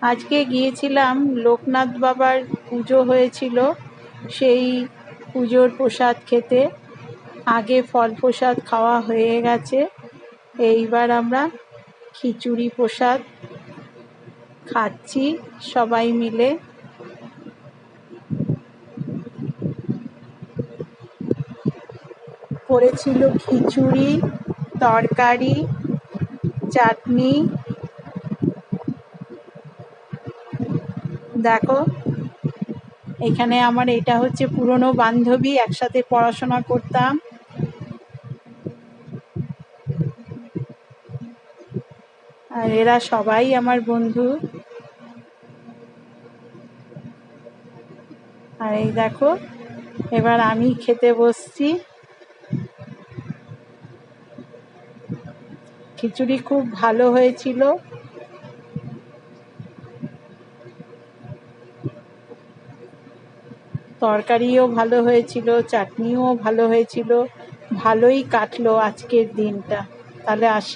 আজকে গিয়েছিলাম লোকনাথ বাবার পুজো হয়েছিল, সেই পুজোর প্রসাদ খেতে। আগে ফল প্রসাদ খাওয়া হয়ে গেছে, এইবার আমরা খিচুড়ি প্রসাদ খাচ্ছি সবাই মিলে। করেছিল খিচুড়ি, তরকারি, চাটনি। দেখো, এখানে আমার এটা হচ্ছে পুরনো বান্ধবী, একসাথে পড়াশোনা করতাম। আর এরা সবাই আমার বন্ধু। আর এই দেখো, এবার আমি খেতে বসছি। খিচুড়ি খুব ভালো হয়েছিল, তরকারিও ভালো হয়েছিল, চাটনিও ভালো হয়েছিল। ভালোই কাটলো আজকের দিনটা। তাহলে আসি।